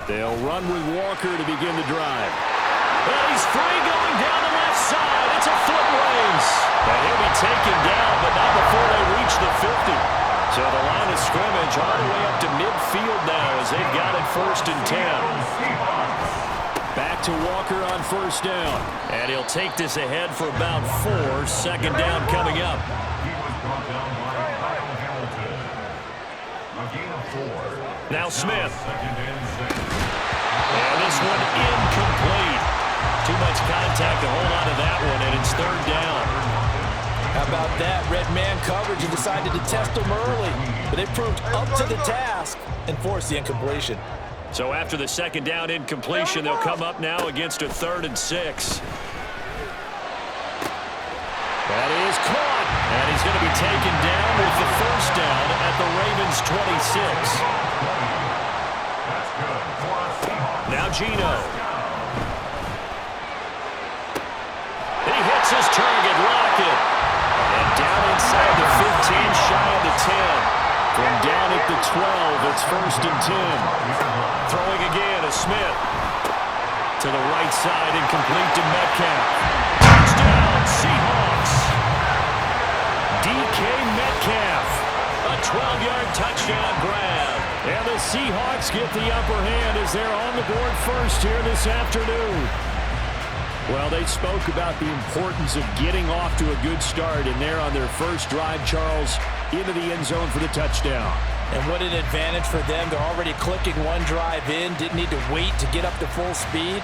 They'll run with Walker to begin the drive. And he's free going down the left side. It's a foot race. And he'll be taken down, but not before they reach the 50. So the line of scrimmage all the way up to midfield now as they've got it 1st and 10. Back to Walker on 1st down. And he'll take this ahead for about 4. 2nd down coming up. Now Smith. And this one incomplete. Too much contact to hold on to that one, and it's 3rd down. How about that? Red man coverage and decided to test them early. But they proved up to the task and forced the incompletion. So after the 2nd down incompletion, they'll come up now against a 3rd and 6. That is caught. And he's going to be taken down with the 1st down at the Ravens' 26. Now Gino. He hits his target, Lockett. And down inside the 15, shy of the 10. From down at the 12, it's 1st and 10. Throwing again to Smith. To the right side, incomplete to Metcalf. Touchdown, Seahawks. DK Metcalf. A 12-yard touchdown grab. And the Seahawks get the upper hand as they're on the board first here this afternoon. Well, they spoke about the importance of getting off to a good start, and they're on their first drive, Charles, into the end zone for the touchdown. And what an advantage for them. They're already clicking one drive in, didn't need to wait to get up to full speed.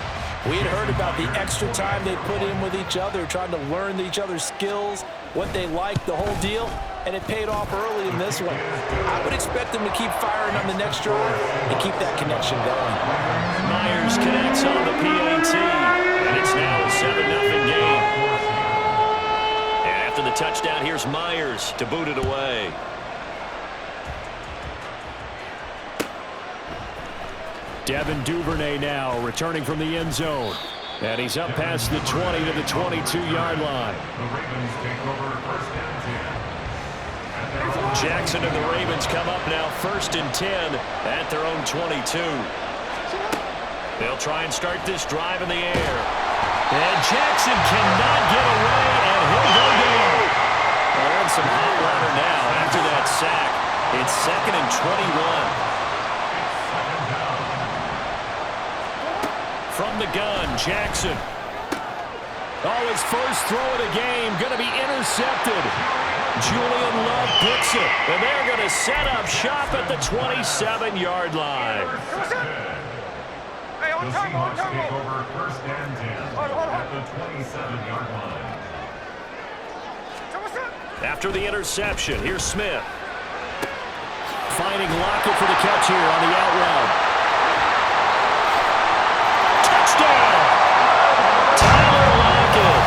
We had heard about the extra time they put in with each other, trying to learn each other's skills, what they like, the whole deal, and it paid off early in this one. I would expect them to keep firing on the next drive and keep that connection going. Myers connects on the PAT, and it's now a 7-0 game. And after the touchdown, here's Myers to boot it away. Devin Duvernay now returning from the end zone. And he's up past the 20 to the 22-yard line. Jackson and the Ravens come up now 1st and 10 at their own 22. They'll try and start this drive in the air. And Jackson cannot get away, and he'll go down. They're in some hot water now after that sack. It's 2nd and 21. From the gun, Jackson. Oh, his first throw of the game going to be intercepted. Julian Love picks it, and they're going to set up shop at the 27-yard line. The Seahawks take over 1st and 10 at the 27-yard line. After the interception, here's Smith. Finding Lockett for the catch here on the out route. Touchdown! Tyler Lockett,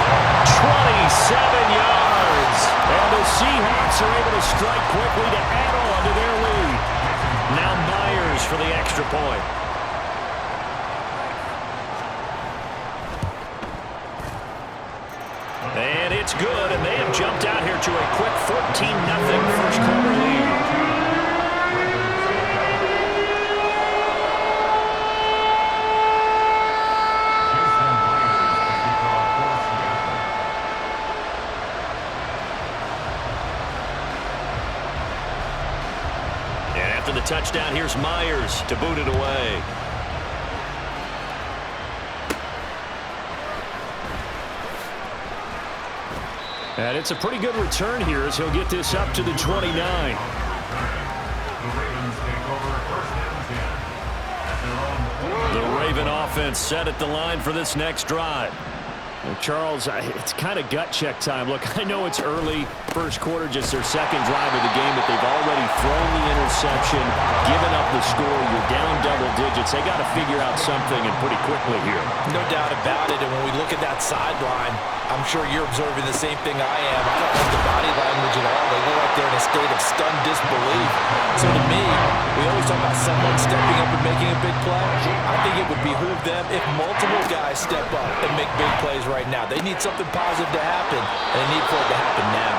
27 yards. And the Seahawks are able to strike quickly to add on to their lead. Now Myers for the extra point. And it's good, and they have jumped out here to a quick 14-0 first quarter lead. And after the touchdown, here's Myers to boot it away. And it's a pretty good return here as he'll get this up to the 29. The Ravens take over 1st and 10 at their own. The Raven offense set at the line for this next drive. Well, Charles, it's kind of gut check time. Look, I know it's early, first quarter, just their 2nd drive of the game, but they've already thrown the interception, given up the score. You're down double digits. They got to figure out something, and pretty quickly here. No doubt about it. And when we look at that sideline, I'm sure you're observing the same thing I am. I don't like the body language at all. They look like they're in a state of stunned disbelief. So to me, we always talk about someone stepping up and making a big play. I think it would behoove them if multiple guys step up and make big plays right now. They need something positive to happen, and they need for it to happen now.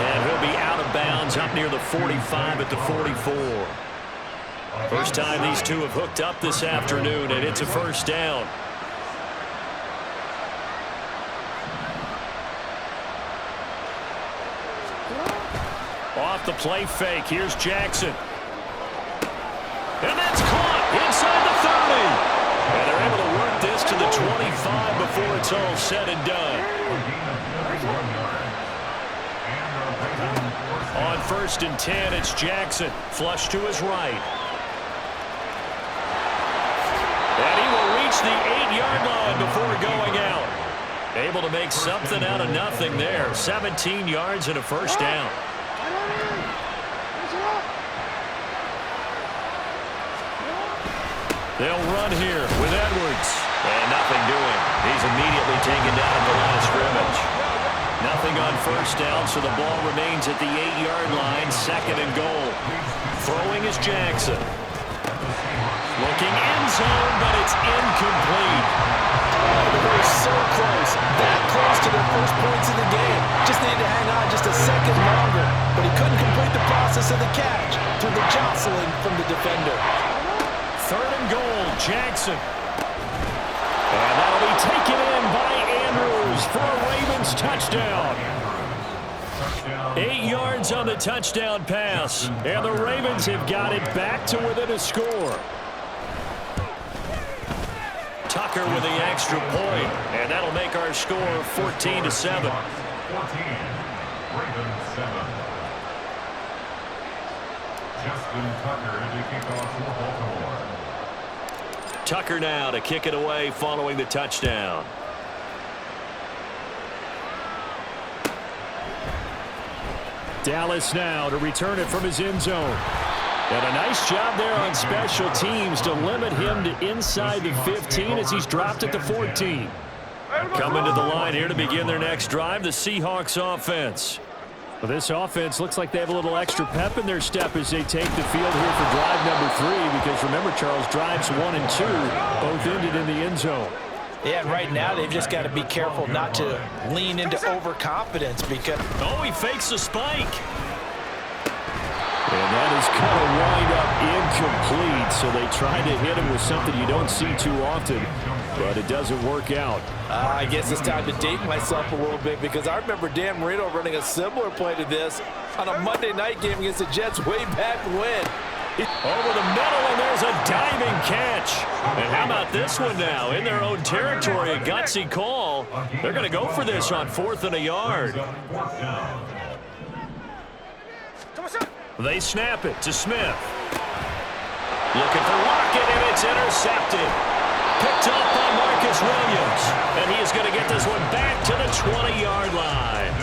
And he'll be out of bounds runs up near the 45 at the 44. First time these two have hooked up this afternoon, and it's a first down. Off the play fake, here's Jackson. And that's caught inside the 30. And they're able to work this to the 25 before it's all said and done. On 1st and 10, it's Jackson. Flush to his right. And he will reach the 8-yard line before going out. Able to make something out of nothing there. 17 yards and a first down. They'll run here with Edwards. And nothing doing. He's immediately taken down at the line of scrimmage. Nothing on first down, so the ball remains at the 8-yard line, 2nd and goal. Throwing is Jackson. Looking end zone, but it's incomplete. Oh, they were so close. That close to their first points in the game. Just needed to hang on just a second longer. But he couldn't complete the process of the catch through the jostling from the defender. 3rd and goal, Jackson. And that'll be taken in by Andrews for a Ravens touchdown. 8 yards on the touchdown pass. And the Ravens have got it back to within a score. Tucker with the extra point. And that'll make our score 14-7. 14, Ravens 7. Justin Tucker to kick off for Baltimore. Tucker now to kick it away following the touchdown. Dallas now to return it from his end zone. And a nice job there on special teams to limit him to inside the 15 as he's dropped at the 14. Coming to the line here to begin their next drive, the Seahawks offense. Well, this offense looks like they have a little extra pep in their step as they take the field here for drive number 3, because remember, Charles, drives 1 and 2 both ended in the end zone. Yeah, and right now they've just got to be careful not to lean into overconfidence because... Oh, he fakes a spike. And that is going to wind up incomplete, so they tried to hit him with something you don't see too often, but it doesn't work out. I guess it's time to date myself a little bit, because I remember Dan Marino running a similar play to this on a Monday night game against the Jets way back when. Over the middle, and there's a diving catch. And how about this one now? In their own territory, a gutsy call. They're going to go for this on 4th and a yard. They snap it to Smith. Looking for Lockett, and it's intercepted. Picked up by Marcus Williams. And he is going to get this one back to the 20-yard line.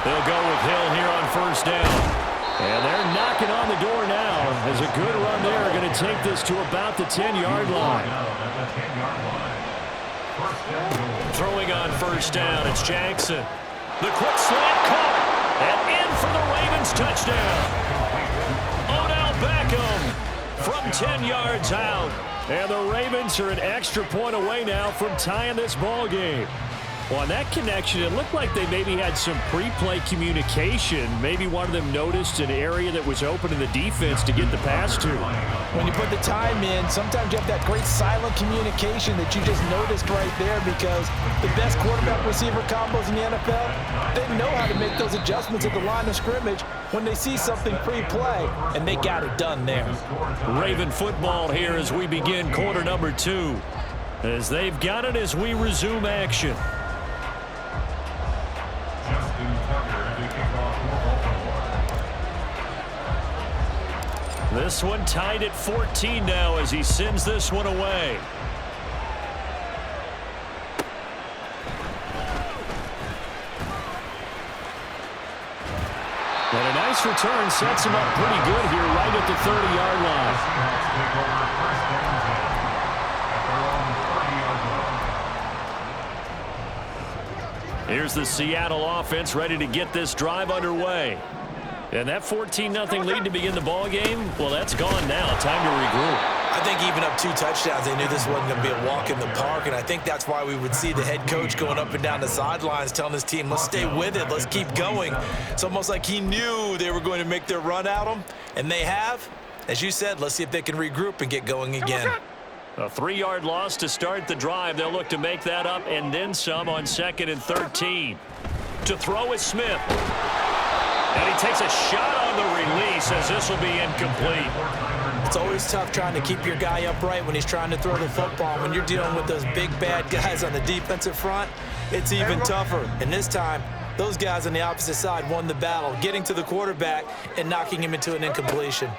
They'll go with Hill here on 1st down. And they're knocking on the door now as a good run there are going to take this to about the 10-yard line. Throwing on 1st down, it's Jackson. The quick slant caught, and in for the Ravens touchdown. Odell Beckham from 10 yards out. And the Ravens are an extra point away now from tying this ball game. Well, on that connection, it looked like they maybe had some pre-play communication. Maybe one of them noticed an area that was open in the defense to get the pass to. When you put the time in, sometimes you have that great silent communication that you just noticed right there, because the best quarterback-receiver combos in the NFL, they know how to make those adjustments at the line of scrimmage when they see something pre-play, and they got it done there. Raven football here as we begin quarter number 2. As they've got it as we resume action. This one tied at 14 now as he sends this one away. And a nice return sets him up pretty good here right at the 30-yard line. Here's the Seattle offense ready to get this drive underway. And that 14-0 lead to begin the ball game, well, that's gone now. Time to regroup. I think think even up 2 touchdowns, they knew this wasn't going to be a walk in the park, and I think that's why we would see the head coach going up and down the sidelines telling his team, let's stay with it, let's keep going. It's almost like he knew they were going to make their run at him, and they have. As you said, let's see if they can regroup and get going again. A 3-yard loss to start the drive. They'll look to make that up and then some on 2nd and 13. To throw is Smith. And he takes a shot on the release as this will be incomplete. It's always tough trying to keep your guy upright when he's trying to throw the football. When you're dealing with those big, bad guys on the defensive front, it's even tougher. And this time, those guys on the opposite side won the battle, getting to the quarterback and knocking him into an incompletion.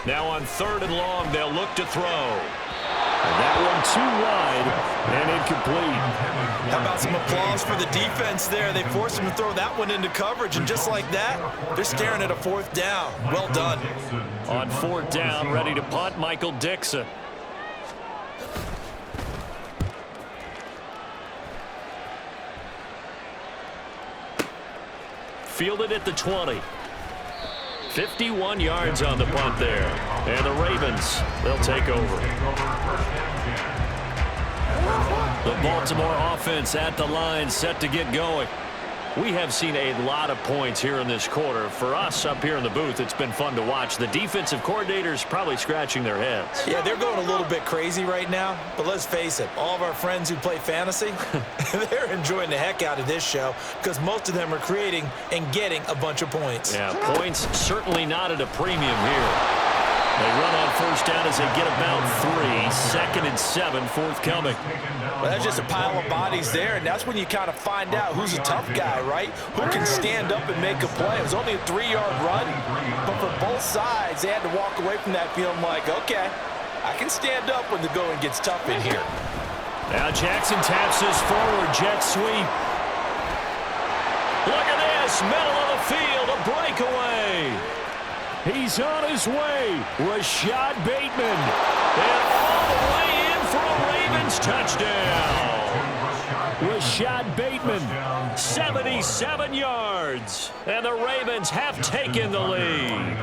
Now on 3rd and long, they'll look to throw. That one too wide and incomplete. How about some applause for the defense there? They forced him to throw that one into coverage, and just like that, they're staring at a 4th down. Well done. On 4th down, ready to punt, Michael Dixon. Fielded at the 20. 51 yards on the punt there. And the Ravens, they'll take over. The Baltimore offense at the line, set to get going. We have seen a lot of points here in this quarter. For us up here in the booth, it's been fun to watch. The defensive coordinators probably scratching their heads. Yeah, they're going a little bit crazy right now. But let's face it, all of our friends who play fantasy, they're enjoying the heck out of this show because most of them are creating and getting a bunch of points. Yeah, points certainly not at a premium here. They run on 1st down as they get about 3. 2nd and 7, forthcoming. Well, that's just a pile of bodies there, and that's when you kind of find out who's a tough guy, right? Who can stand up and make a play. It was only a 3-yard run, but for both sides, they had to walk away from that feeling like, okay, I can stand up when the going gets tough in here. Now Jackson taps this forward, jet sweep. Look at this, middle of the field, a breakaway. He's on his way, Rashad Bateman. And all the way in for a Ravens touchdown. Rashad Bateman, 77 yards. And the Ravens have taken the lead.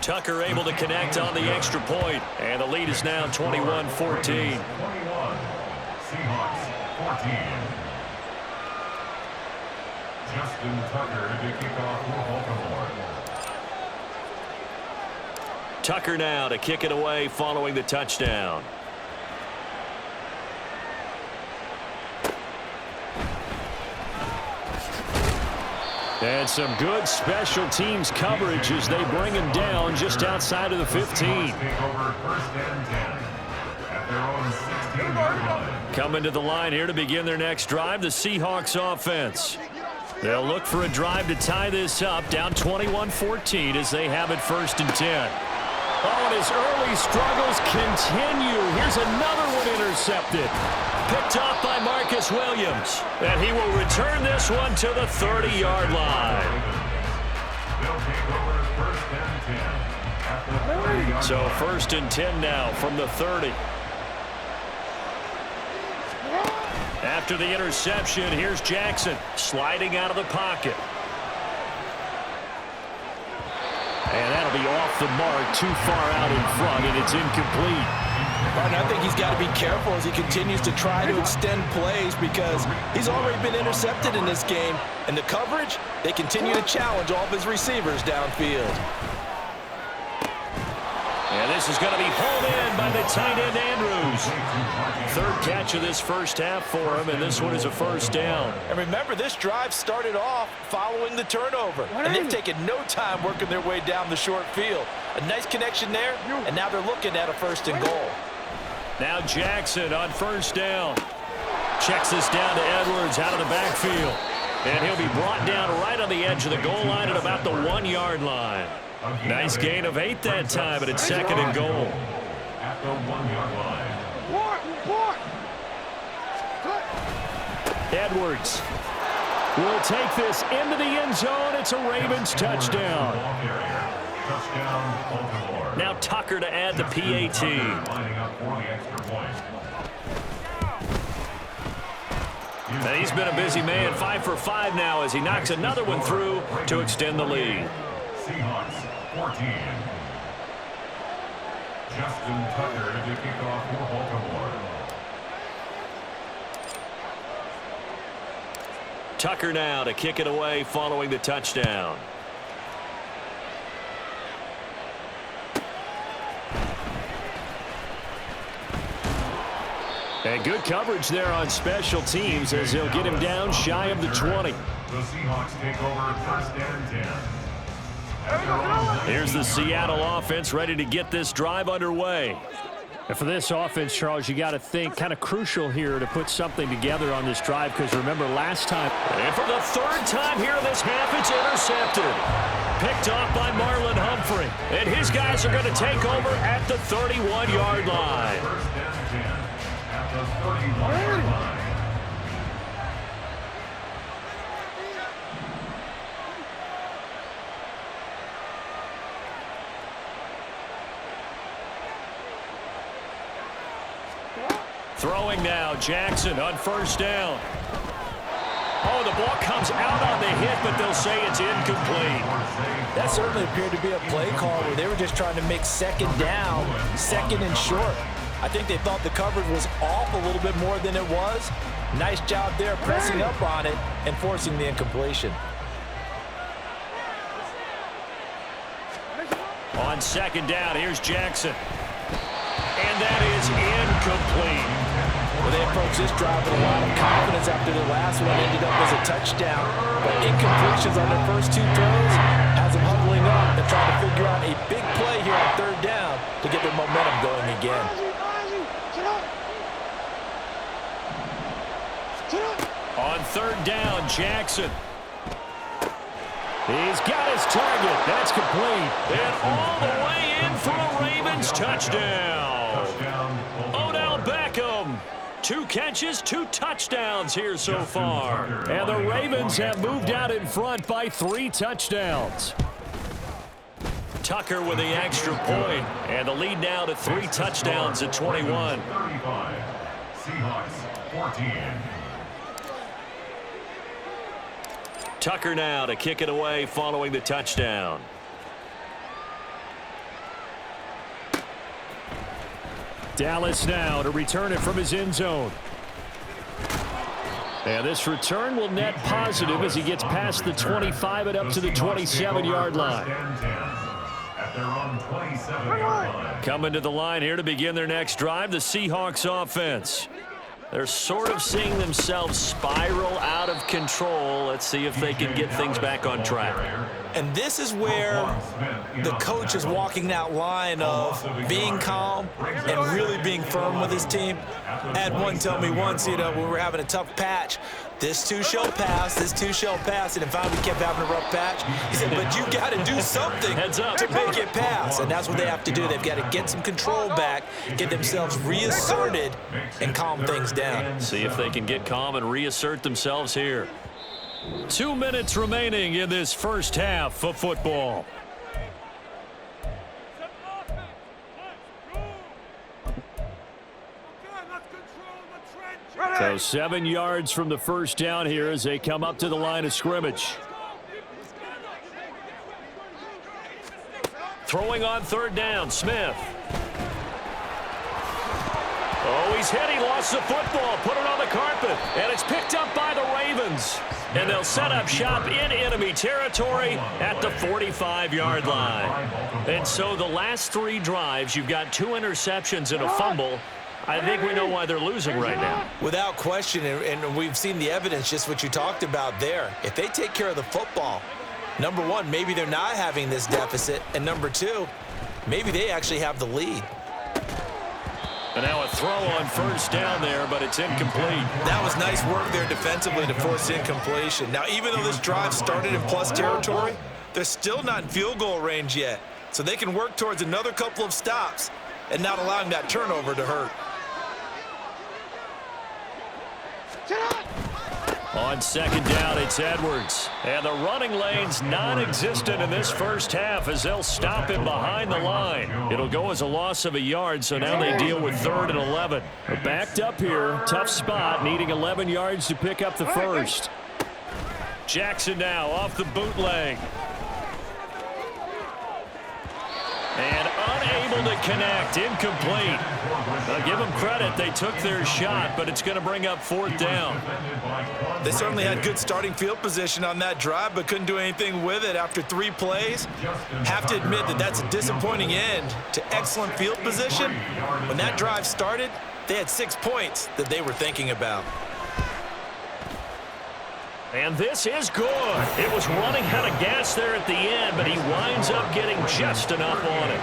Tucker able to connect on the extra point. And the lead is now 21-14. 21, Seahawks 14. Justin Tucker to kick off for Baltimore. Tucker now to kick it away following the touchdown. And some good special teams coverage as they bring him down just outside of the 15. Coming to the line here to begin their next drive, the Seahawks offense. They'll look for a drive to tie this up, down 21-14 as they have it 1st and 10. Oh, and his early struggles continue. Here's another one intercepted. Picked off by Marcus Williams. And he will return this one to the 30-yard line. So 1st and 10 now from the 30. After the interception, here's Jackson sliding out of the pocket. And that'll be off the mark, too far out in front, and it's incomplete. And I think he's got to be careful as he continues to try to extend plays because he's already been intercepted in this game. And the coverage, they continue to challenge all of his receivers downfield. And this is going to be hauled in by the tight end, Andrews. 3rd catch of this first half for him, and this one is a 1st down. And remember, this drive started off following the turnover. And they've taken no time working their way down the short field. A nice connection there, and now they're looking at a 1st and goal. Now Jackson on 1st down. Checks this down to Edwards out of the backfield. And he'll be brought down right on the edge of the goal line at about the 1-yard line. Nice gain of 8 that time, but it's 2nd and goal. At the 1-yard line. Edwards will take this into the end zone. It's a Ravens touchdown. Now Tucker to add the PAT. And he's been a busy man, 5 for 5 now as he knocks another one through to extend the lead. 14. Justin Tucker to kick off for Baltimore. Tucker now to kick it away following the touchdown. And good coverage there on special teams as he'll get him down shy of the 20. The Seahawks take over first and 10. Here's the Seattle offense ready to get this drive underway. And for this offense, Charles, you got to think kind of crucial here to put something together on this drive, because remember last time. And for the third time here in this half, it's intercepted. Picked off by Marlon Humphrey. And his guys are going to take over at the 31-yard line. First and 10 at the 31-yard line. Throwing now, Jackson on first down. Oh, the ball comes out on the hit, but they'll say it's incomplete. That certainly appeared to be a play call where they were just trying to make second down, second and short. I think they thought the coverage was off a little bit more than it was. Nice job there pressing up on it and forcing the incompletion. On second down, here's Jackson. And that is incomplete. Well, they approached this drive with a lot of confidence after the last one ended up as a touchdown. But incompletions on their first two throws has them huddling up and trying to figure out a big play here on third down to get their momentum going again. On third down, Jackson. He's got his target. That's complete. And all the way in for a Ravens touchdown. Odell Beckham. 2 catches, 2 touchdowns here so far. And the Ravens have moved out in front by 3 touchdowns. Tucker with the extra point. And the lead now to 3 touchdowns at 21. 35. Seahawks 14. Tucker now to kick it away following the touchdown. Dallas now to return it from his end zone. And this return will net positive as he gets past the 25 and up to the 27-yard line. At their own 27-yard line. Coming to the line here to begin their next drive, the Seahawks offense. They're sort of seeing themselves spiral out of control. Let's see if they can get things back on track. And this is where the coach is walking that line of being calm and really being firm with his team. I had one tell me once, when we were having a tough patch, this too shall pass, this too shall pass, and finally we kept having a rough patch. He said, but you got to do something to make it pass, and that's what they have to do. They've got to get some control back, get themselves reasserted, and calm things down. See if they can get calm and reassert themselves here. 2 minutes remaining in this first half of football. So 7 yards from the first down here as they come up to the line of scrimmage. Throwing on third down, Smith. Oh, he's hit. He lost the football. Put it on the carpet. And it's picked up by the Ravens. And they'll set up shop in enemy territory at the 45-yard line. And so the last 3 drives, you've got 2 interceptions and a fumble. I think we know why they're losing right now. Without question, and we've seen the evidence, just what you talked about there. If they take care of the football, number one, maybe they're not having this deficit. And number 2, maybe they actually have the lead. And now a throw on first down there, but it's incomplete. That was nice work there defensively to force incompletion. Now, even though this drive started in plus territory, they're still not in field goal range yet. So they can work towards another couple of stops and not allowing that turnover to hurt. On second down, it's Edwards. And the running lane's non-existent in this first half as they'll stop him behind the line. It'll go as a loss of a yard, so now they deal with 3rd and 11. Backed up here, tough spot, needing 11 yards to pick up the first. Jackson now off the bootleg. unable to connect. Incomplete. Give them credit. They took their shot, but it's going to bring up fourth down. They certainly had good starting field position on that drive, but couldn't do anything with it after 3 plays. Have to admit that that's a disappointing end to excellent field position. When that drive started, they had 6 points that they were thinking about. And this is good. It was running out of gas there at the end, but he winds up getting just enough on it.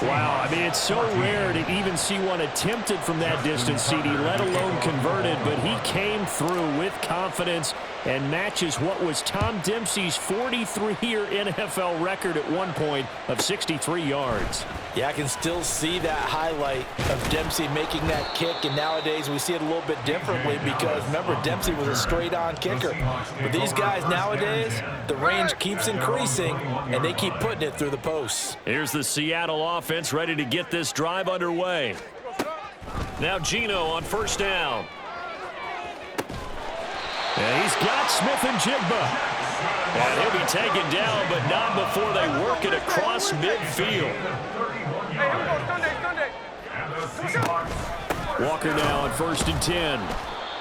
Wow, I mean, it's so rare to even see one attempted from that distance, CD, let alone converted, but he came through with confidence and matches what was Tom Dempsey's 43-year NFL record at one point of 63 yards. Yeah, I can still see that highlight of Dempsey making that kick, and nowadays we see it a little bit differently because, remember, Dempsey was a straight-on kicker. But these guys nowadays, the range keeps increasing, and they keep putting it through the posts. Here's the Seattle offense ready to get this drive underway. Now Geno on first down. And he's got Smith and Jigba. And he'll be taken down, but not before they work it across midfield. Walker now on 1st and 10.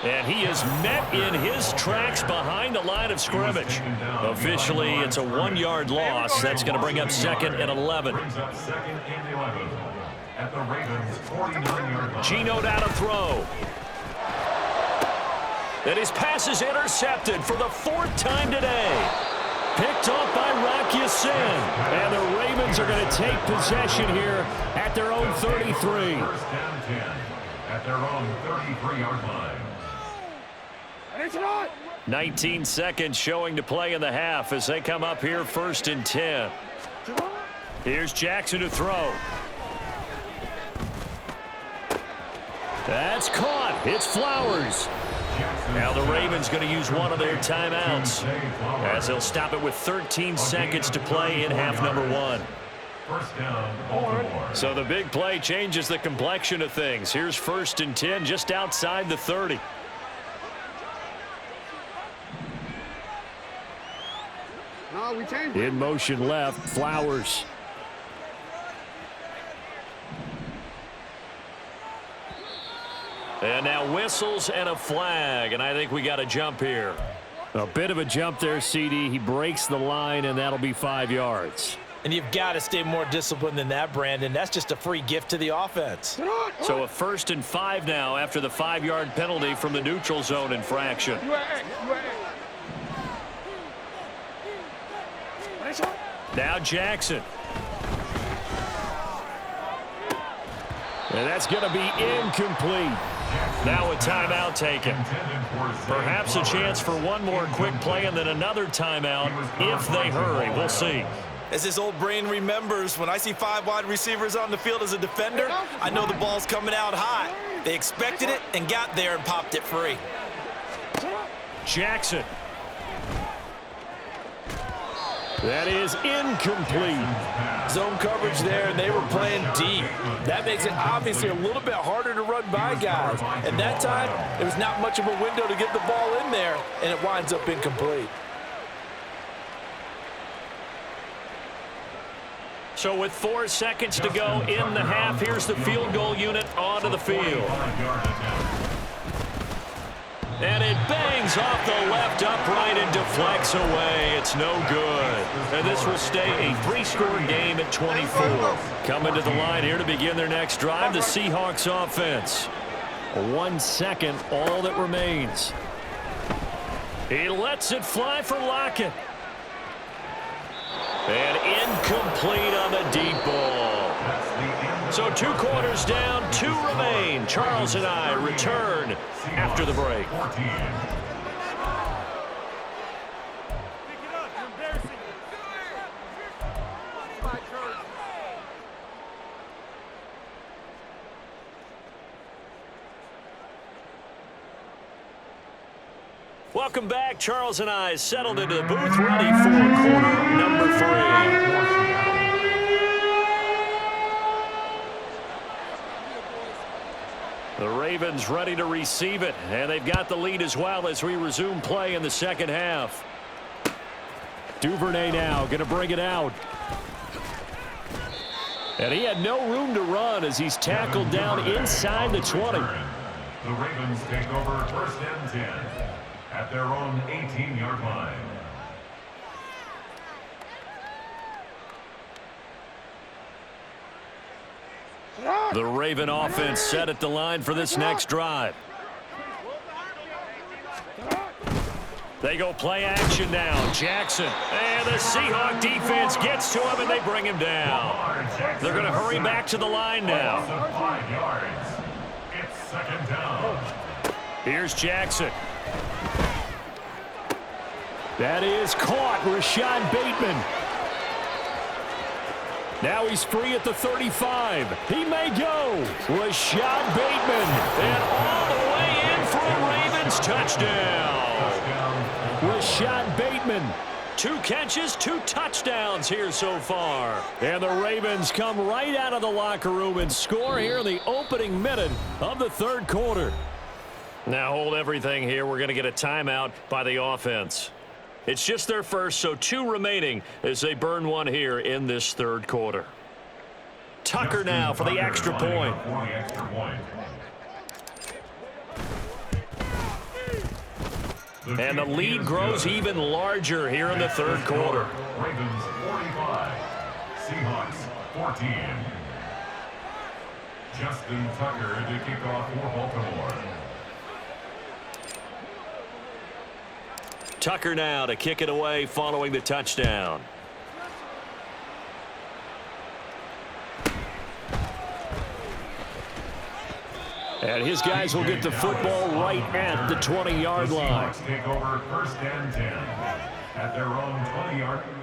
And he is met in his tracks behind the line of scrimmage. Officially, it's a 1-yard loss. That's going to bring up 2nd and 11. Geno down to throw. And his pass is intercepted for the 4th time today. Picked off by Rock Ya-Sin. And the Ravens are going to take possession here at their own 33. 1st and 10 at their own 33-yard line. 19 seconds showing to play in the half as they come up here 1st and 10. Here's Jackson to throw. That's caught. It's Flowers. Now the Ravens going to use one of their timeouts as they'll stop it with 13 seconds to play in half number 1. First down, Baltimore. So the big play changes the complexion of things. Here's 1st and 10 just outside the 30. In motion left, Flowers. And now whistles and a flag, and I think we got a jump here. A bit of a jump there, CD. He breaks the line, and that'll be 5 yards. And you've got to stay more disciplined than that, Brandon. That's just a free gift to the offense. So a 1st and 5 now after the 5-yard penalty from the neutral zone infraction. Now Jackson. And that's going to be incomplete. Now a timeout taken. Perhaps a chance for one more quick play and then another timeout if they hurry. We'll see. As this old brain remembers, when I see 5 wide receivers on the field as a defender, I know the ball's coming out hot. They expected it and got there and popped it free. Jackson. That is incomplete. Zone coverage there, and they were playing deep. That makes it obviously a little bit harder to run by guys. And that time, there was not much of a window to get the ball in there, and it winds up incomplete. So with 4 seconds to go in the half, here's the field goal unit onto the field. And it bangs off the left upright and deflects away. It's no good. And this will stay a 3-score game at 24. Coming to the line here to begin their next drive, the Seahawks offense. 1 second, all that remains. He lets it fly for Lockett. And incomplete on the deep ball. So 2 quarters down, 2 remain. Charles and I return after the break. Welcome back. Charles and I settled into the booth, ready for quarter number 3. The Ravens ready to receive it, and they've got the lead as well as we resume play in the second half. Duvernay now going to bring it out. And he had no room to run as he's tackled down inside the 20. The Ravens take over first and 10 at their own 18-yard line. The Raven offense set at the line for this next drive. They go play action now. Jackson. And the Seahawk defense gets to him, and they bring him down. They're going to hurry back to the line now. 5 yards. It's second down. Here's Jackson. That is caught. Rashad Bateman. Now he's free at the 35. He may go. Rashad Bateman. And all the way in for a Ravens touchdown. Rashad Bateman. 2 catches, 2 touchdowns here so far. And the Ravens come right out of the locker room and score here in the opening minute of the third quarter. Now hold everything here. We're going to get a timeout by the offense. It's just their first, so 2 remaining as they burn one here in this third quarter. Tucker now for the extra point. And the lead grows even larger here in the third quarter. Ravens 45, Seahawks 14. Justin Tucker to kick off for Baltimore. Tucker now to kick it away following the touchdown. And his guys will get the football right at the 20-yard line. Seahawks take over first and 10 at their own 20-yard line.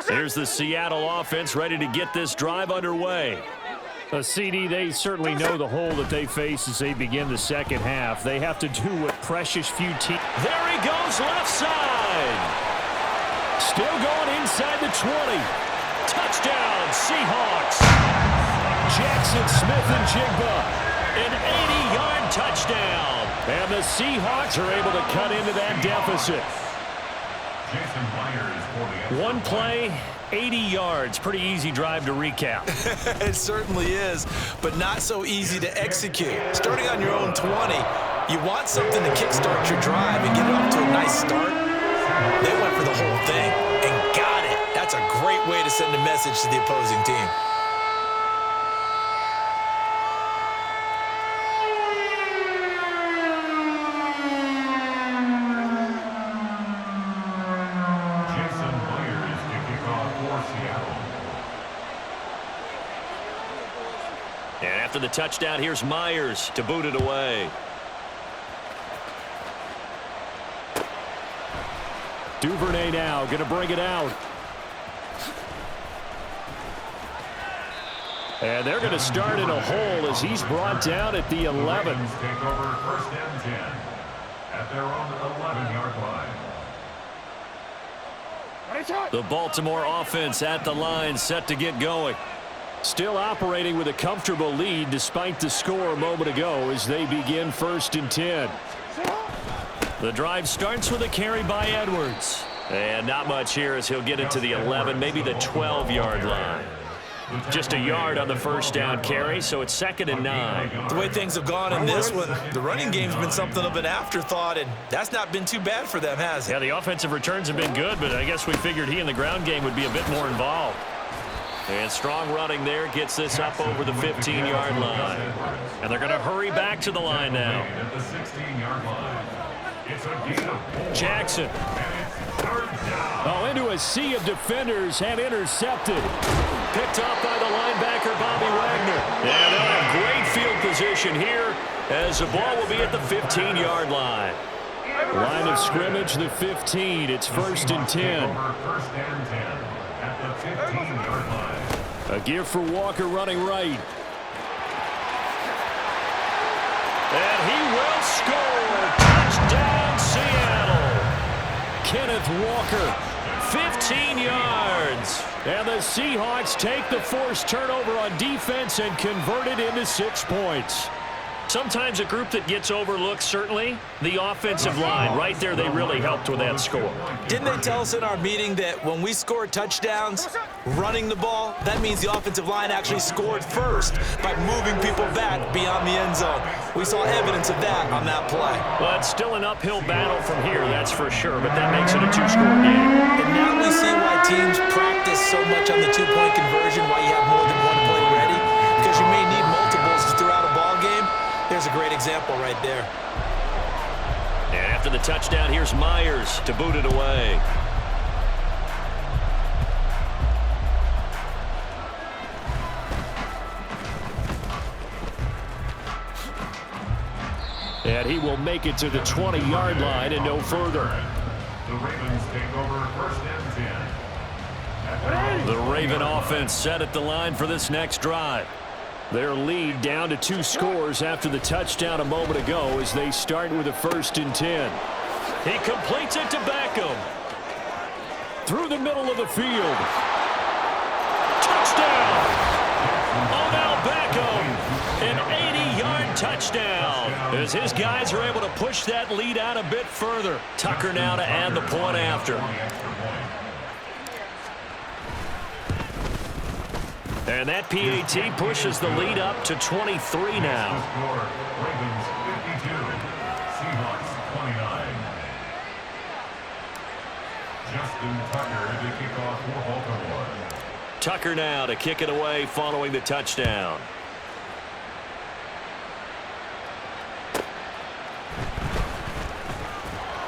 Here's the Seattle offense ready to get this drive underway. CD, they certainly know the hole that they face as they begin the second half. They have to do what precious few teams. There he goes left side. Still going inside the 20. Touchdown, Seahawks. Jackson Smith-Njigba. An 80-yard touchdown. And the Seahawks are able to cut into that deficit. One play, 80 yards. Pretty easy drive to recap. It certainly is, but not so easy to execute. Starting on your own 20, you want something to kickstart your drive and get it off to a nice start. They went for the whole thing and got it. That's a great way to send a message to the opposing team. And after the touchdown, here's Myers to boot it away. Duvernay now going to bring it out. And they're going to start in a hole as he's brought down at the 11. Take over first and 10 at their own 11-yard line. The Baltimore offense at the line, set to get going. Still operating with a comfortable lead despite the score a moment ago as they begin first and 10. The drive starts with a carry by Edwards. And not much here as he'll get it to the 11, maybe the 12-yard line. Just a yard on the first down carry, so it's 2nd and 9. The way things have gone in this one, the running game's been something of an afterthought, and that's not been too bad for them, has it? Yeah, the offensive returns have been good, but I guess we figured he in the ground game would be a bit more involved. And strong running there gets this up over the 15-yard line. And they're going to hurry back to the line now. Jackson. Oh, into a sea of defenders and intercepted. Picked off by the linebacker, Bobby Wagner. formation here as the ball will be at the 15-yard line. Line of scrimmage, the 15. It's 1st and 10. First and 10 at the 15-yard line. A give for Walker running right. And he will score. Touchdown, Seattle. Kenneth Walker. 15 yards. And the Seahawks take the forced turnover on defense and convert it into 6 points. Sometimes a group that gets overlooked, certainly, the offensive line. Right there, they really helped with that score. Didn't they tell us in our meeting that when we score touchdowns running the ball, that means the offensive line actually scored first by moving people back beyond the end zone? We saw evidence of that on that play. Well, it's still an uphill battle from here, that's for sure, but that makes it a 2-score game. And now we see why teams practice so much on the 2-point conversion, why you have more than one play ready, because you may need multiples throughout a ball game. There's a great example right there. And after the touchdown, here's Myers to boot it away. And he will make it to the 20-yard line and no further. The Ravens take over 1st and 10. The Raven offense set at the line for this next drive. Their lead down to 2 scores after the touchdown a moment ago as they start with a 1st and 10. He completes it to Beckham. Through the middle of the field. Touchdown! Odell Beckham, an 80-yard touchdown. As his guys are able to push that lead out a bit further. Tucker now to add the point after. And that PAT pushes the lead up to 23 now. Ravens 52, Seahawks 29. Justin Tucker to kick off for Baltimore. Tucker now to kick it away following the touchdown.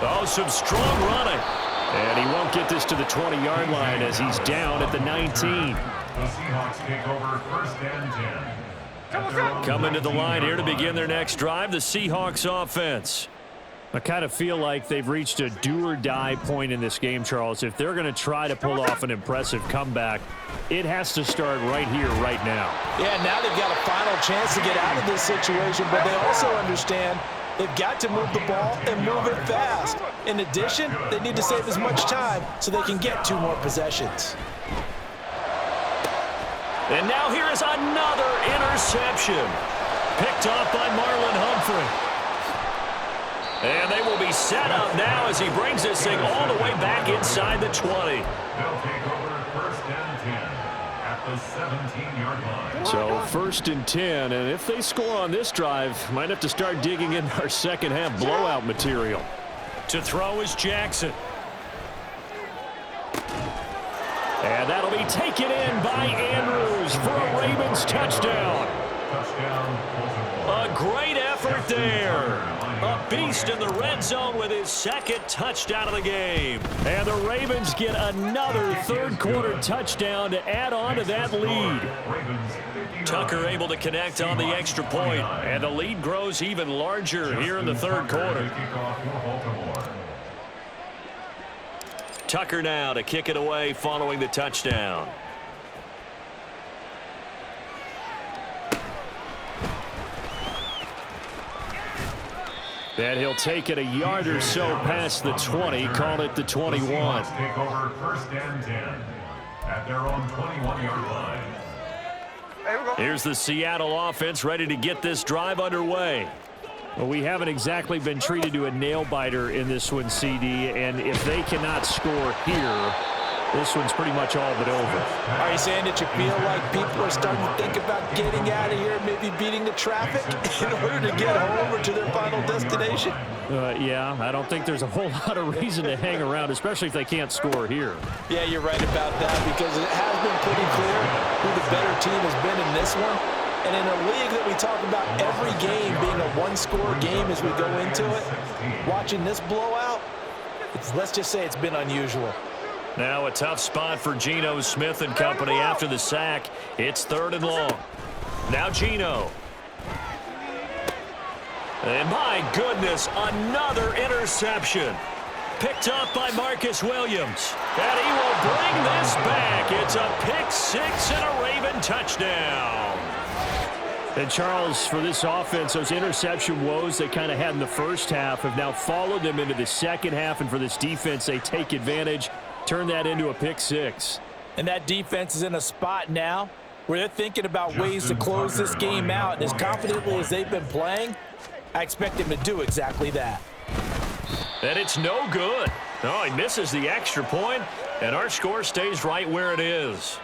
Oh, some strong running. And he won't get this to the 20-yard line as he's down at the 19. The Seahawks take over 1st and 10. Coming to the line here to begin their next drive, the Seahawks offense. I kind of feel like they've reached a do-or-die point in this game, Charles. If they're going to try to pull off an impressive comeback, it has to start right here, right now. Yeah, now they've got a final chance to get out of this situation, but they also understand they've got to move the ball and move it fast. In addition, they need to save as much time so they can get 2 more possessions. And now here is another interception. Picked off by Marlon Humphrey. And they will be set up now as he brings this thing all the way back inside the 20. They'll take over 1st and 10 at the 17-yard line. So 1st and 10, and if they score on this drive, might have to start digging in our second half blowout material. To throw is Jackson. And that'll be taken in by Andrews for a Ravens touchdown. Touchdown, Baltimore. A great effort there. A beast in the red zone with his 2nd touchdown of the game. And the Ravens get another 3rd-quarter touchdown to add on to that lead. Tucker able to connect on the extra point, and the lead grows even larger here in the 3rd quarter. Tucker now to kick it away following the touchdown. And he'll take it a yard or so past the 20, call it the 21. Take over 1st and 10 at their own 21-yard line. Here's the Seattle offense ready to get this drive underway. Well, we haven't exactly been treated to a nail-biter in this one, CD, and if they cannot score here, this one's pretty much all but over. Are you saying that you feel like people are starting to think about getting out of here, maybe beating the traffic in order to get home or to their final destination? Yeah, I don't think there's a whole lot of reason to hang around, especially if they can't score here. Yeah, you're right about that, because it has been pretty clear who the better team has been in this one. And in a league that we talk about every game being a one-score game as we go into it, watching this blowout, let's just say it's been unusual. Now a tough spot for Geno Smith and company after the sack. It's 3rd and long. Now Geno. And my goodness, another interception. Picked up by Marcus Williams. And he will bring this back. It's a pick six and a Raven touchdown. And Charles, for this offense, those interception woes they kind of had in the first half have now followed them into the second half. And for this defense, they take advantage, turn that into a pick six. And that defense is in a spot now where they're thinking about ways to close this game out. And as confidently as they've been playing, I expect him to do exactly that. And it's no good. Oh, he misses the extra point, and our score stays right where it is.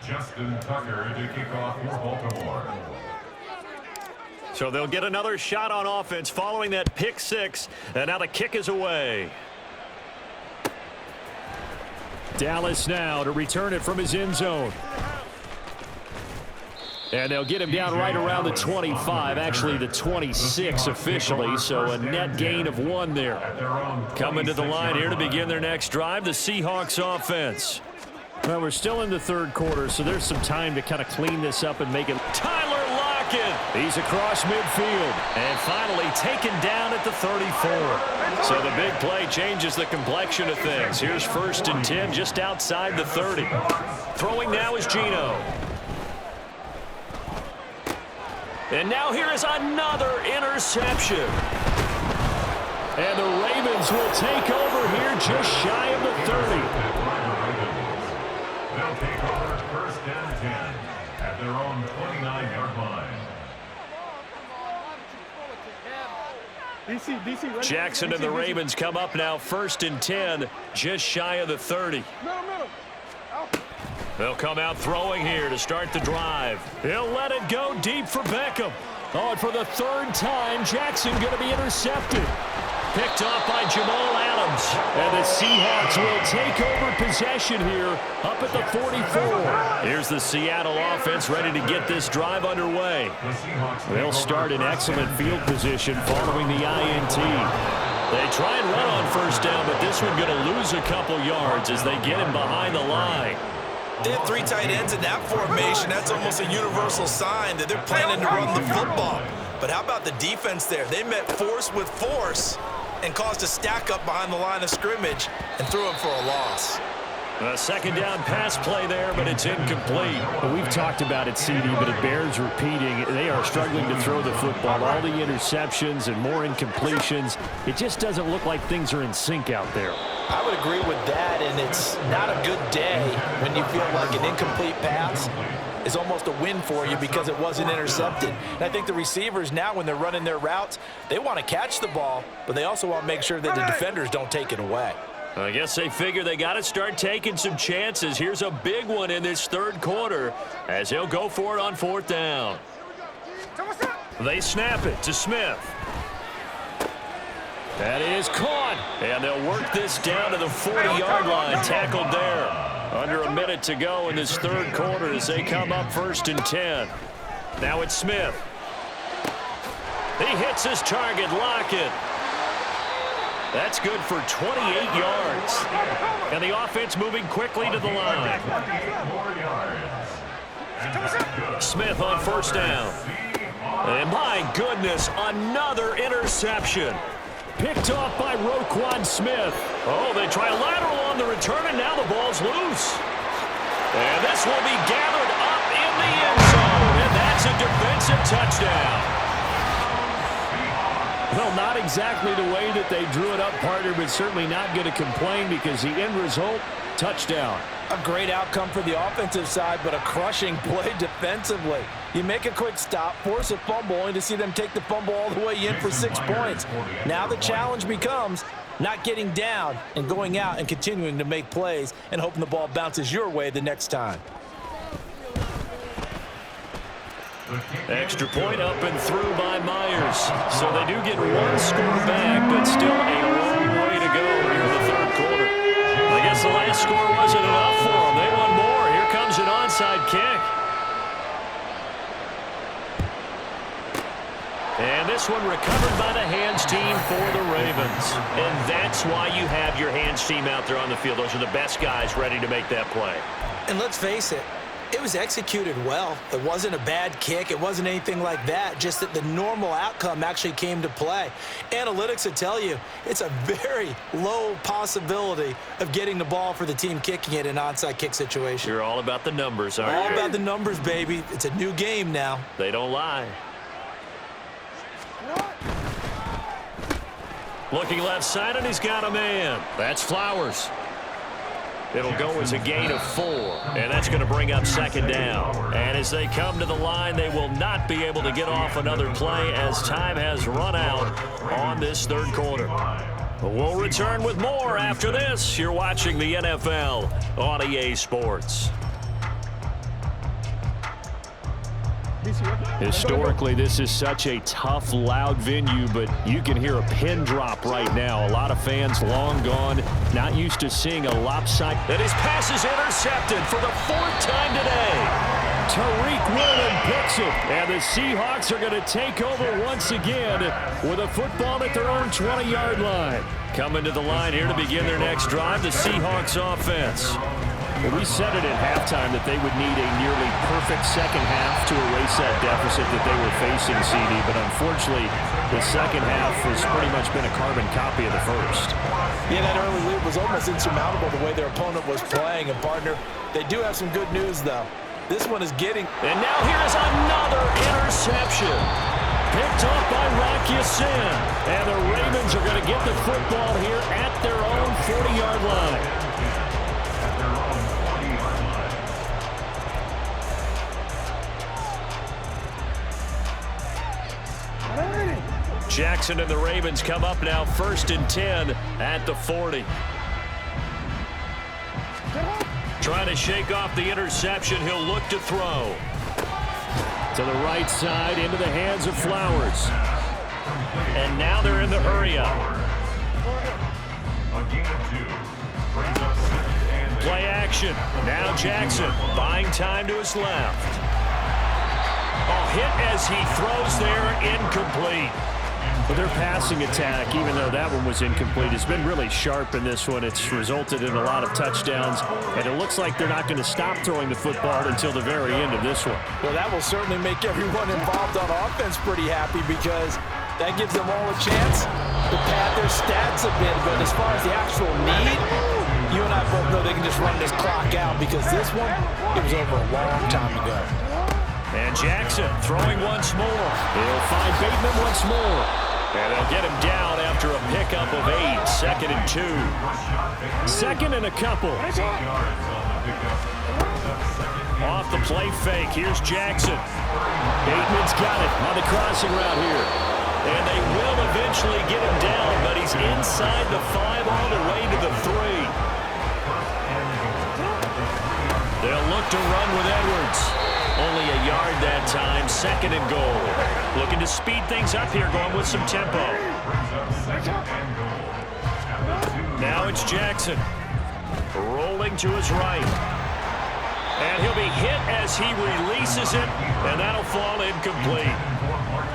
Justin Tucker to kick off for Baltimore. So they'll get another shot on offense following that pick six, and now the kick is away. Dallas now to return it from his end zone. And they'll get him down right around the 25, actually the 26 officially, so a net gain of 1 there. Coming to the line here to begin their next drive, the Seahawks offense. Well, we're still in the third quarter, so there's some time to kind of clean this up and make it. Tyler Lockett. He's across midfield. And finally taken down at the 34. So the big play changes the complexion of things. Here's 1st and 10 just outside the 30. Throwing now is Geno. And now here is another interception. And the Ravens will take over here just shy of the 30. They'll take over 1st and 10 at their own 29-yard line. Jackson and the Ravens come up now 1st and 10, just shy of the 30. They'll come out throwing here to start the drive. He'll let it go deep for Beckham. Oh, and for the 3rd time, Jackson going to be intercepted. Picked off by Jamal Adams. And the Seahawks will take over possession here up at the 44. Here's the Seattle offense ready to get this drive underway. They'll start in excellent field position following the INT. They try and run on 1st down, but this one going to lose a couple yards as they get him behind the line. They have 3 tight ends in that formation. That's almost a universal sign that they're planning to run the football. But how about the defense there? They met force with force and caused a stack up behind the line of scrimmage and threw him for a loss. A 2nd down pass play there, but it's incomplete. Well, we've talked about it, CD, but it bears repeating. They are struggling to throw the football. All the interceptions and more incompletions. It just doesn't look like things are in sync out there. I would agree with that, and it's not a good day when you feel like an incomplete pass is almost a win for you because it wasn't intercepted. And I think the receivers now, when they're running their routes, they want to catch the ball, but they also want to make sure that the defenders don't take it away. I guess they figure they got to start taking some chances. Here's a big one in this 3rd quarter as he'll go for it on 4th down. They snap it to Smith. That is caught. And they'll work this down to the 40-yard line. Tackled there. Under a minute to go in this 3rd quarter as they come up 1st and 10. Now it's Smith. He hits his target, Lockett. That's good for 28 yards. And the offense moving quickly to the line. Smith on 1st down. And my goodness, another interception. Picked off by Roquan Smith. Oh, they try a lateral on the return, and now the ball's loose. And this will be gathered up in the end zone, and that's a defensive touchdown. Well, not exactly the way that they drew it up, partner, but certainly not going to complain because the end result, touchdown. A great outcome for the offensive side, but a crushing play defensively. You make a quick stop, force a fumble, only to see them take the fumble all the way in for 6 points. Now the challenge becomes not getting down and going out and continuing to make plays and hoping the ball bounces your way the next time. Extra point up and through by Myers. So they do get 1 score back, but still a long way to go here in the 3rd quarter. I guess the last score wasn't enough for them. They want more. Here comes an onside kick. And this one recovered by the hands team for the Ravens. And that's why you have your hands team out there on the field. Those are the best guys ready to make that play. And let's face it, it was executed well. It wasn't a bad kick. It wasn't anything like that, just that the normal outcome actually came to play. Analytics will tell you it's a very low possibility of getting the ball for the team kicking it in an onside kick situation. You're all about the numbers, aren't you? All about the numbers, baby. It's a new game now. They don't lie. Looking left side, and he's got a man. That's Flowers. It'll go as a gain of 4, and that's going to bring up second down. And as they come to the line, they will not be able to get off another play as time has run out on this third quarter. We'll return with more after this. You're watching the NFL on EA Sports. Historically, this is such a tough, loud venue, but you can hear a pin drop right now. A lot of fans long gone, not used to seeing a lopsided. And his pass is intercepted for the 4th time today. Tariq Woolen picks it, and the Seahawks are going to take over once again with a football at their own 20-yard line. Coming to the line here to begin their next drive, the Seahawks offense. Well, we said it at halftime that they would need a nearly perfect second half to erase that deficit that they were facing, CD. But unfortunately, the second half has pretty much been a carbon copy of the first. Yeah, that early lead was almost insurmountable the way their opponent was playing. And, partner, they do have some good news, though. This one is getting... And now here is another interception. Picked up by Rocky Sin. And the Ravens are going to get the football here at their own 40-yard line. Jackson and the Ravens come up now 1st and 10 at the 40. Trying to shake off the interception. He'll look to throw. To the right side into the hands of Flowers. And now they're in the hurry up. Play action. Now Jackson buying time to his left. A hit as he throws there, incomplete. But their passing attack, even though that one was incomplete, has been really sharp in this one. It's resulted in a lot of touchdowns, and it looks like they're not going to stop throwing the football until the very end of this one. Well, that will certainly make everyone involved on offense pretty happy because that gives them all a chance to pad their stats a bit. But as far as the actual need, you and I both know they can just run this clock out because this one, it was over a long time ago. And Jackson throwing once more. He'll find Bateman once more. And they'll get him down after a pickup of 8. 2nd and 2. 2nd and a couple. Off the play fake. Here's Jackson. Bateman's got it on the crossing route here. And they will eventually get him down, but he's inside the 5 all the way to the 3. They'll look to run with Edwards. Only a yard that time, 2nd and goal. Looking to speed things up here, going with some tempo. Now it's Jackson. Rolling to his right. And he'll be hit as he releases it, and that'll fall incomplete.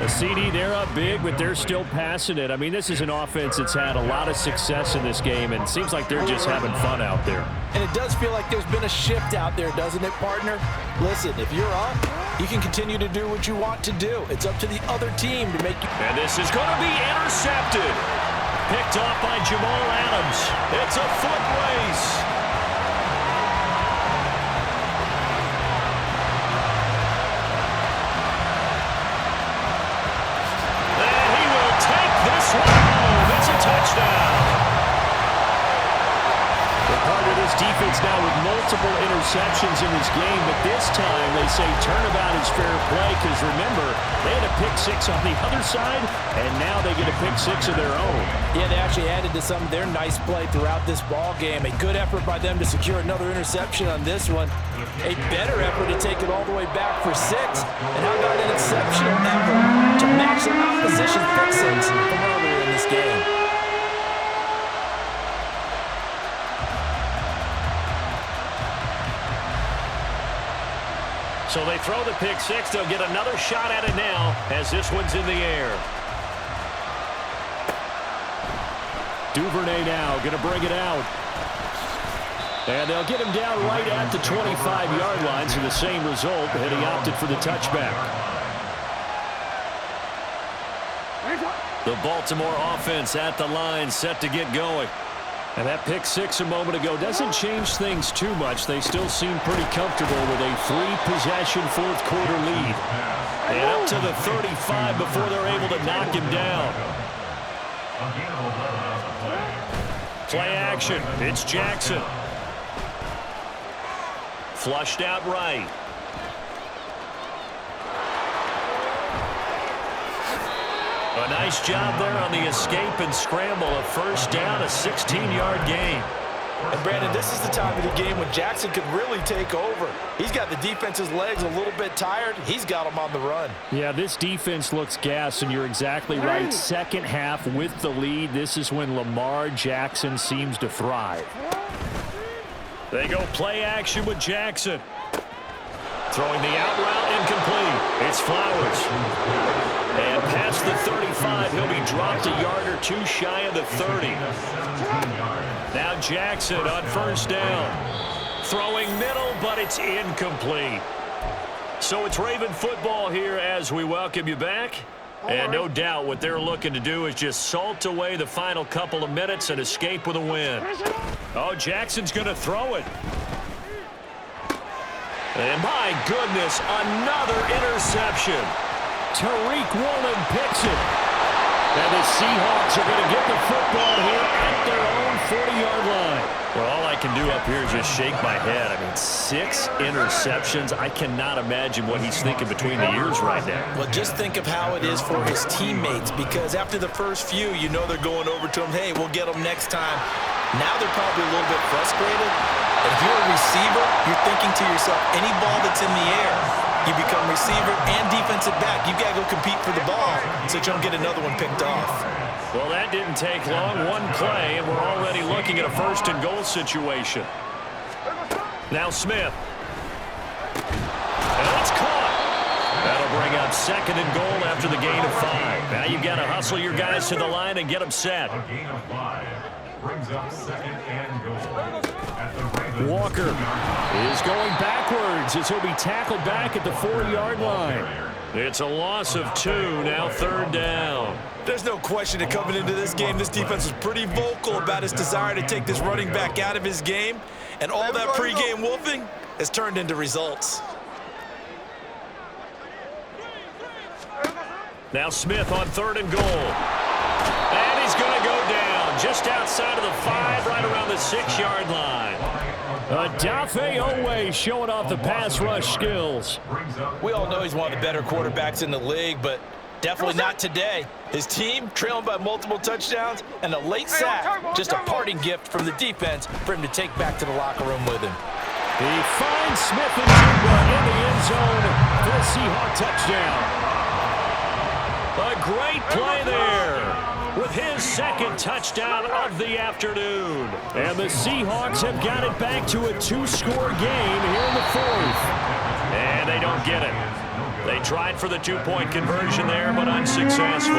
The CD, they're up big, but they're still passing it. I mean, this is an offense that's had a lot of success in this game, and it seems like they're just having fun out there. And it does feel like there's been a shift out there, doesn't it, partner? Listen, if you're up, you can continue to do what you want to do. It's up to the other team to make you... And this is going to be intercepted. Picked off by Jamal Adams. It's a foot race. Touchdown. They're part of this defense now with multiple interceptions in this game, but this time they say turnabout is fair play because, remember, they had a pick 6 on the other side, and now they get a pick 6 of their own. Yeah, they actually added to some of their nice play throughout this ball game. A good effort by them to secure another interception on this one. A better effort to take it all the way back for 6. And how about an exceptional effort to match the opposition pick 6 from earlier in this game. So they throw the pick 6. They'll get another shot at it now as this one's in the air. Duvernay now going to bring it out. And they'll get him down right at the 25-yard line, so the same result, and he opted for the touchback. The Baltimore offense at the line, set to get going. And that pick six a moment ago doesn't change things too much. They still seem pretty comfortable with a three-possession fourth-quarter lead. And up to the 35 before they're able to knock him down. Play action. It's Jackson. Flushed out right. A nice job there on the escape and scramble. A first down, a 16-yard gain. And Brandon, this is the time of the game when Jackson could really take over. He's got the defense's legs a little bit tired. He's got them on the run. Yeah, this defense looks gassed, and you're exactly right. Second half with the lead, this is when Lamar Jackson seems to thrive. They go play action with Jackson. Throwing the out route incomplete. It's Flowers. And past the 35, he'll be dropped a yard or two shy of the 30. Now Jackson on first down. Throwing middle, but it's incomplete. So it's Raven football here as we welcome you back. And no doubt what they're looking to do is just salt away the final couple of minutes and escape with a win. Oh, Jackson's going to throw it. And my goodness, another interception. Tariq Woolen picks it. And the Seahawks are going to get the football here at their own 40-yard line. Well, all I can do up here is just shake my head. I mean, 6 interceptions. I cannot imagine what he's thinking between the ears right now. Well, just think of how it is for his teammates, because after the first few, you know they're going over to him, hey, we'll get them next time. Now they're probably a little bit frustrated. And if you're a receiver, you're thinking to yourself, any ball that's in the air, you become receiver and defensive back. You've got to go compete for the ball so you don't get another one picked off. Well, that didn't take long. One play, and we're already looking at a first-and-goal situation. Now Smith. And it's caught. That'll bring up second and goal after the gain of 5. Now you've got to hustle your guys to the line and get them set. A gain of 5 brings up second and goal. At the Ravens Walker is going backwards as he'll be tackled back at the 4-yard line. It's a loss of 2, now third down. There's no question that coming into this game, this defense was pretty vocal about his desire to take this running back out of his game. And all that pregame wolfing has turned into results. Now Smith on third and goal. And he's going to go down just outside of the 5, right around the 6-yard line. Adafe Owe showing off the pass rush skills. We all know he's one of the better quarterbacks in the league, but definitely not today. His team trailing by multiple touchdowns, and a late sack, just a parting gift from the defense for him to take back to the locker room with him. He finds Smith and Jigba in the end zone for a Seahawk touchdown. A great play there with his second touchdown of the afternoon. And the Seahawks have got it back to a 2-score game here in the 4th. And they don't get it. They tried for the 2-point conversion there, but unsuccessful.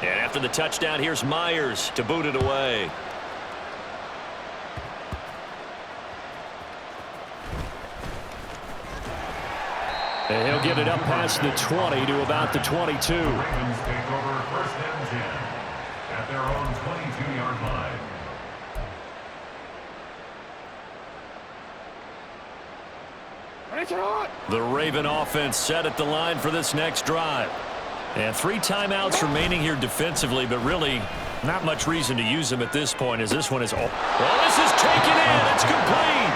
And after the touchdown, here's Myers to boot it away. And he'll get it up past the 20 to about the 22. Ravens take over first and 10 at their own 22-yard line. The Raven offense set at the line for this next drive. And 3 timeouts remaining here defensively, but really not much reason to use them at this point as this one is all. Well, this is taken in. It's complete.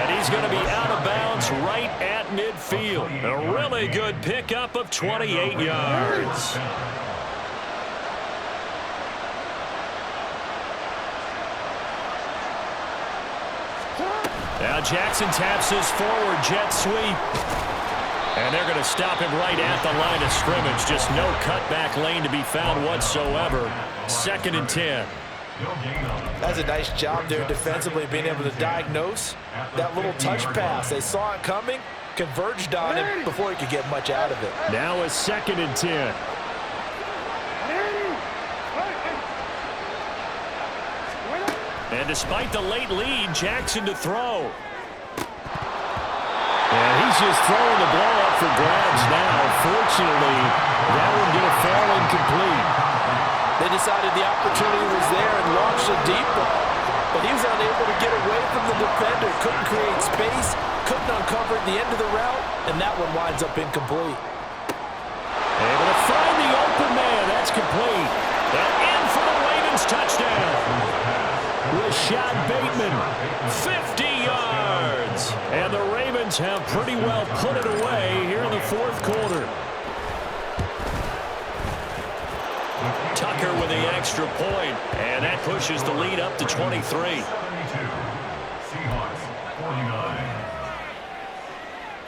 And he's going to be out of bounds right at midfield. A really good pickup of 28 yards. Now Jackson taps his forward jet sweep. And they're going to stop him right at the line of scrimmage. Just no cutback lane to be found whatsoever. Second and 10. That's a nice job there defensively, being able to diagnose that little touch pass. They saw it coming, converged on him before he could get much out of it. Now a 2nd and 10. And despite the late lead, Jackson to throw. And he's just throwing the ball up for grabs now. Fortunately, that one going to fall incomplete. They decided the opportunity was there and launched a deep ball, but he was unable to get away from the defender. Couldn't create space, couldn't uncover the end of the route, and that one winds up incomplete. Able to find the open man. That's complete. And in for the Ravens touchdown. Rashad Bateman, 50 yards. And the Ravens have pretty well put it away here in the 4th quarter. Tucker with the extra point, and that pushes the lead up to 23. 72. Seahawks, 49.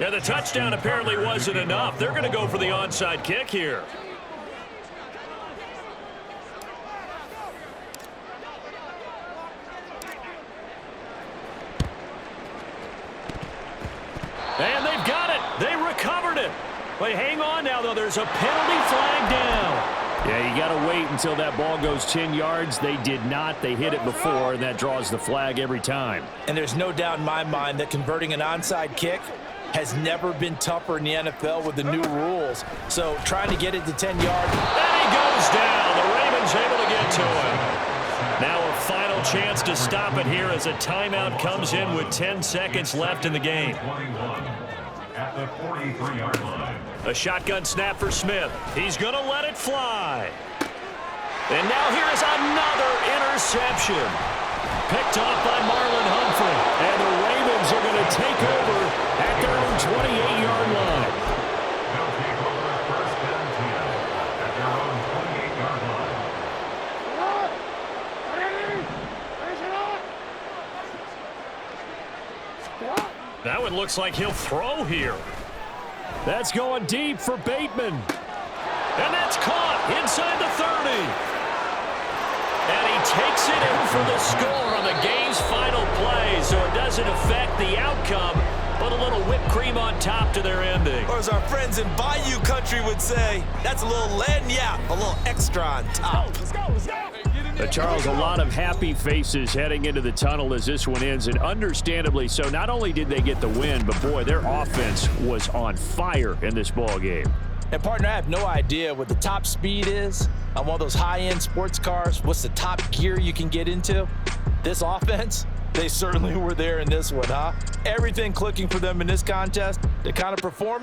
Yeah, the touchdown apparently wasn't enough. They're going to go for the onside kick here. And they've got it. They recovered it. But hang on now, though. There's a penalty flag down. Yeah, you got to wait until that ball goes 10 yards. They did not. They hit it before, and that draws the flag every time. And there's no doubt in my mind that converting an onside kick has never been tougher in the NFL with the new rules. So trying to get it to 10 yards. And he goes down. The Ravens able to get to him. Now a final chance to stop it here as a timeout comes in with 10 seconds left in the game. 21 at the 43-yard line. A shotgun snap for Smith. He's going to let it fly. And now here is another interception. Picked off by Marlon Humphrey. And the Ravens are going to take over at their own 28-yard line. They'll take over 1st and 10 at their own 28-yard line. That one looks like he'll throw here. That's going deep for Bateman. And that's caught inside the 30. And he takes it in for the score on the game's final play, so it doesn't affect the outcome, but a little whipped cream on top to their ending. Or as our friends in Bayou Country would say, that's a little lagniappe, a little extra on top. Let's go, let's go. Charles, a lot of happy faces heading into the tunnel as this one ends, and understandably so. Not only did they get the win, but boy, their offense was on fire in this ball game. And partner, I have no idea what the top speed is on one of those high-end sports cars. What's the top gear you can get into? This offense, they certainly were there in this one, huh? Everything clicking for them in this contest, the kind of performance